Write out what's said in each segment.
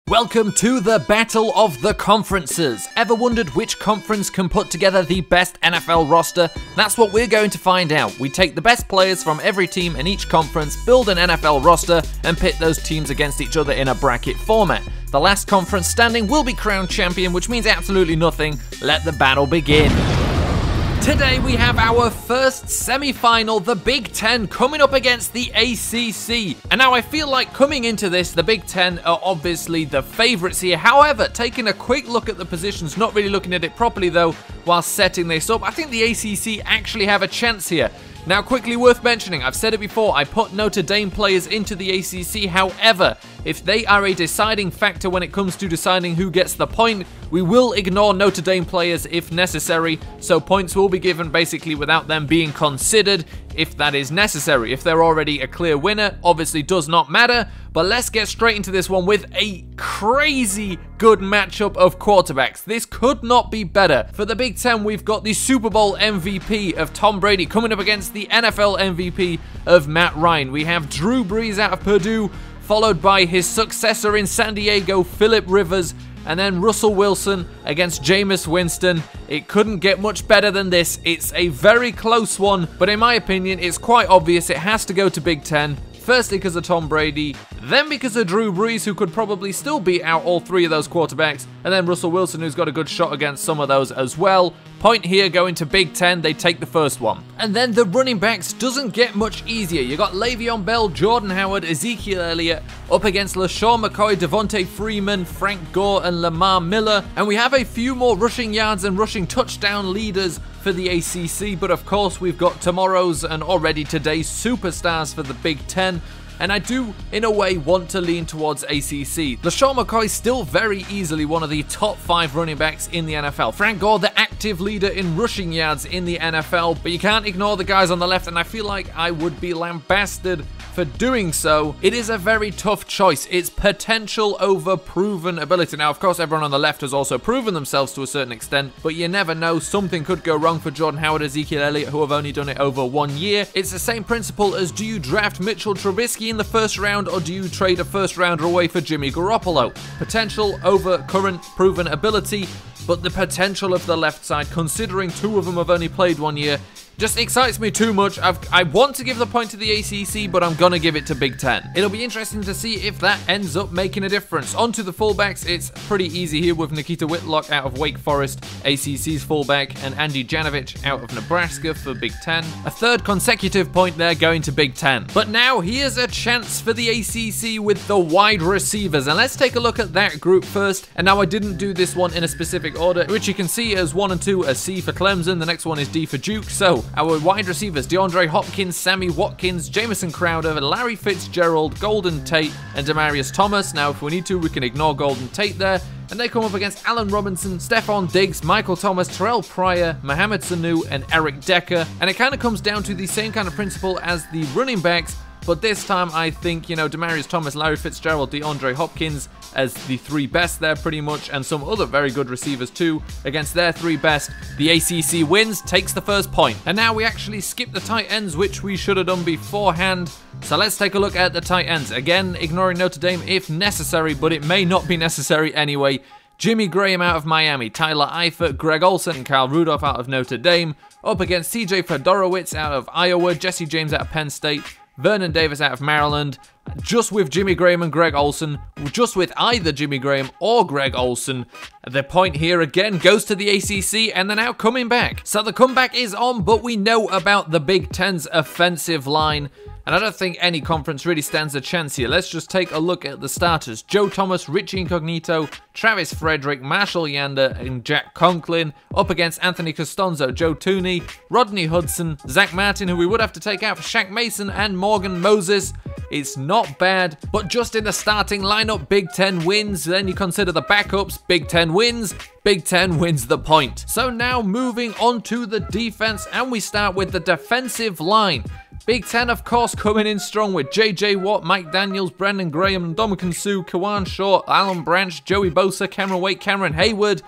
Welcome to the Battle of the Conferences. Ever wondered which conference can put together the best NFL roster? That's what we're going to find out. We take the best players from every team in each conference, build an NFL roster, and pit those teams against each other in a bracket format. The last conference standing will be crowned champion, which means absolutely nothing. Let the battle begin. Today we have our first semi-final, the Big Ten, coming up against the ACC. And now I feel like coming into this, the Big Ten are obviously the favourites here. However, taking a quick look at the positions, not really looking at it properly though, while setting this up, I think the ACC actually have a chance here. Now, quickly worth mentioning, I've said it before, I put Notre Dame players into the ACC. However, if they are a deciding factor when it comes to deciding who gets the point, we will ignore Notre Dame players if necessary, so points will be given basically without them being considered if that is necessary. If they're already a clear winner, obviously does not matter, but let's get straight into this one with a crazy good matchup of quarterbacks. This could not be better. For the Big Ten, we've got the Super Bowl MVP of Tom Brady coming up against the NFL MVP of Matt Ryan. We have Drew Brees out of Purdue, followed by his successor in San Diego, Phillip Rivers, and then Russell Wilson against Jameis Winston. It couldn't get much better than this. It's a very close one, but in my opinion, it's quite obvious it has to go to Big Ten. Firstly because of Tom Brady, then because of Drew Brees, who could probably still beat out all three of those quarterbacks, and then Russell Wilson, who's got a good shot against some of those as well. Point here going to Big Ten, they take the first one. And then the running backs doesn't get much easier. You got Le'Veon Bell, Jordan Howard, Ezekiel Elliott up against LaShawn McCoy, Devontae Freeman, Frank Gore, and Lamar Miller. And we have a few more rushing yards and rushing touchdown leaders for the ACC, but of course we've got tomorrow's and already today's superstars for the Big Ten. And I do, in a way, want to lean towards ACC. LaShawn McCoy is still very easily one of the top 5 running backs in the NFL. Frank Gore, the active leader in rushing yards in the NFL. But you can't ignore the guys on the left, and I feel like I would be lambasted for doing so. It is a very tough choice. It's potential over proven ability. Now, of course, everyone on the left has also proven themselves to a certain extent, but you never know. Something could go wrong for Jordan Howard, Ezekiel Elliott, who have only done it over 1 year. It's the same principle as, do you draft Mitchell Trubisky in the first round, or do you trade a first rounder away for Jimmy Garoppolo? Potential over current proven ability, but the potential of the left side, considering 2 of them have only played 1 year, just excites me too much. I want to give the point to the ACC, but I'm going to give it to Big Ten. It'll be interesting to see if that ends up making a difference. On to the fullbacks. It's pretty easy here with Nikita Whitlock out of Wake Forest, ACC's fullback, and Andy Janovich out of Nebraska for Big Ten. A third consecutive point there going to Big Ten. But now here's a chance for the ACC with the wide receivers. And let's take a look at that group first. And now I didn't do this one in a specific order, which you can see as 1 and 2 are C for Clemson. The next one is D for Duke. So our wide receivers, DeAndre Hopkins, Sammy Watkins, Jamison Crowder, Larry Fitzgerald, Golden Tate, and Demarius Thomas. Now, if we need to, we can ignore Golden Tate there. And they come up against Allen Robinson, Stephon Diggs, Michael Thomas, Terrell Pryor, Mohamed Sanu, and Eric Decker. And it kind of comes down to the same kind of principle as the running backs, but this time I think, Demarius Thomas, Larry Fitzgerald, DeAndre Hopkins as the 3 best there pretty much, and some other very good receivers too against their 3 best. The ACC wins, takes the first point. And now we actually skip the tight ends, which we should have done beforehand. So let's take a look at the tight ends. Again, ignoring Notre Dame if necessary, but it may not be necessary anyway. Jimmy Graham out of Miami, Tyler Eifert, Greg Olsen, and Kyle Rudolph out of Notre Dame. Up against CJ Fedorowicz out of Iowa, Jesse James out of Penn State, Vernon Davis out of Maryland. Just with Jimmy Graham and Greg Olsen, just with either Jimmy Graham or Greg Olsen. The point here again goes to the ACC, and they're now coming back. So the comeback is on, but we know about the Big Ten's offensive line, and I don't think any conference really stands a chance here. Let's just take a look at the starters. Joe Thomas, Richie Incognito, Travis Frederick, Marshall Yanda, and Jack Conklin. Up against Anthony Costanzo, Joe Tooney, Rodney Hudson, Zach Martin, who we would have to take out for Shaq Mason, and Morgan Moses. It's not bad, but just in the starting lineup, Big Ten wins. Then you consider the backups, Big Ten wins. Big Ten wins the point. So now moving on to the defense, and we start with the defensive line. Big Ten, of course, coming in strong with J.J. Watt, Mike Daniels, Brandon Graham, Ndamukong Suh, Kawan Shaw, Alan Branch, Joey Bosa, Cameron Wake, Cameron Hayward.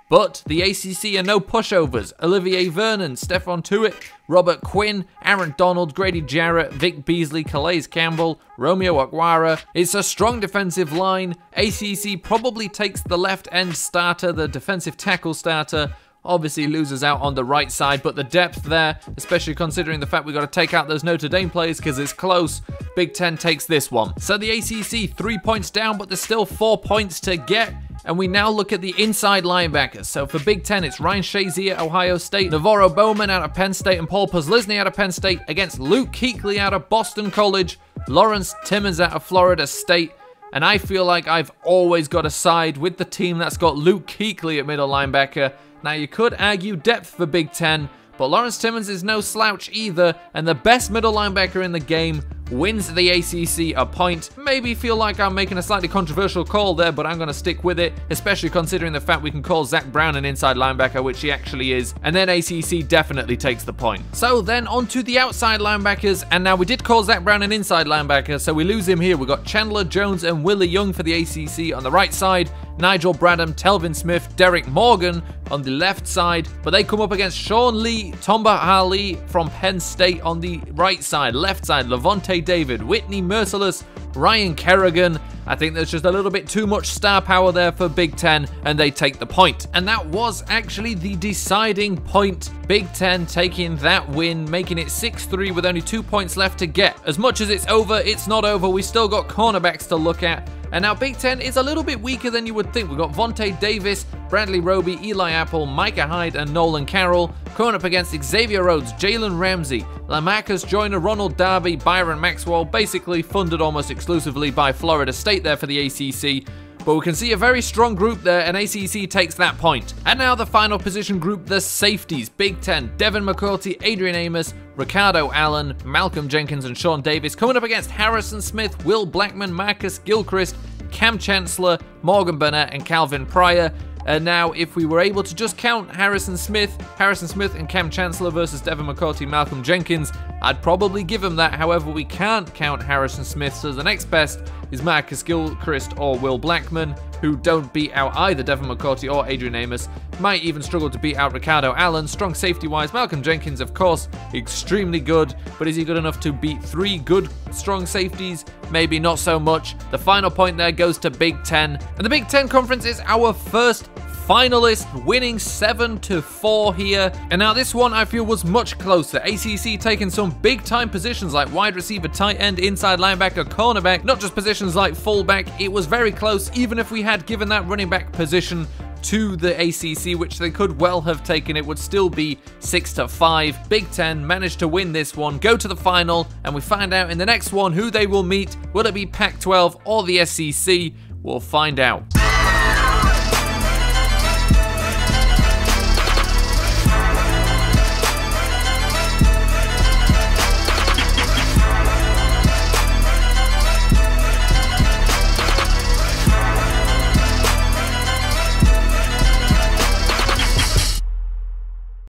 But the ACC are no pushovers. Olivier Vernon, Stephon Tuitt, Robert Quinn, Aaron Donald, Grady Jarrett, Vic Beasley, Calais Campbell, Romeo Okwara. It's a strong defensive line. ACC probably takes the left end starter, the defensive tackle starter. Obviously loses out on the right side, but the depth there, especially considering the fact we've got to take out those Notre Dame players because it's close. Big Ten takes this one. So the ACC 3 points down, but there's still 4 points to get. And we now look at the inside linebackers. So for Big Ten, it's Ryan Shazier at Ohio State, Navarro Bowman out of Penn State, and Paul Posluszny out of Penn State against Luke Kuechly out of Boston College, Lawrence Timmons out of Florida State. And I feel like I've always got to side with the team that's got Luke Kuechly at middle linebacker. Now you could argue depth for Big Ten, but Lawrence Timmons is no slouch either, and the best middle linebacker in the game wins the ACC a point. Maybe feel like I'm making a slightly controversial call there, but I'm going to stick with it, especially considering the fact we can call Zach Brown an inside linebacker, which he actually is, and then ACC definitely takes the point. So then on to the outside linebackers, and now we did call Zach Brown an inside linebacker, so we lose him here. We've got Chandler Jones and Willie Young for the ACC on the right side, Nigel Bradham, Telvin Smith, Derek Morgan on the left side, but they come up against Sean Lee, Tomba Ali from Penn State on the right side. Left side, Levante David, Whitney Merciless, Ryan Kerrigan. I think there's just a little bit too much star power there for Big Ten, and they take the point. And that was actually the deciding point. Big Ten taking that win, making it 6-3 with only 2 points left to get. As much as it's over, it's not over. We still got cornerbacks to look at. And now Big Ten is a little bit weaker than you would think. We've got Vontae Davis, Bradley Roby, Eli Apple, Micah Hyde, and Nolan Carroll. Going up against Xavier Rhodes, Jalen Ramsey, Lamarcus Joyner, Ronald Darby, Byron Maxwell, basically funded almost exclusively by Florida State there for the ACC. But we can see a very strong group there, and ACC takes that point. And now the final position group, the safeties. Big Ten, Devin McCourty, Adrian Amos, Ricardo Allen, Malcolm Jenkins, and Sean Davis. Coming up against Harrison Smith, Will Blackman, Marcus Gilchrist, Cam Chancellor, Morgan Burnett, and Calvin Pryor. And now, if we were able to just count Harrison Smith and Cam Chancellor versus Devin McCourty, Malcolm Jenkins, I'd probably give him that. However, we can't count Harrison Smith, so the next best is Marcus Gilchrist or Will Blackman, who don't beat out either Devin McCourty or Adrian Amos. Might even struggle to beat out Ricardo Allen. Strong safety-wise, Malcolm Jenkins, of course, extremely good, but is he good enough to beat 3 good, strong safeties? Maybe not so much. The final point there goes to Big Ten, and the Big Ten Conference is our first finalist, winning 7-4 here. And now this one I feel was much closer. ACC taking some big time positions like wide receiver, tight end, inside linebacker, cornerback, not just positions like fullback. It was very close, even if we had given that running back position to the ACC, which they could well have taken. It would still be 6-5. Big Ten managed to win this one, go to the final, and we find out in the next one who they will meet. Will it be Pac-12 or the SEC? We'll find out.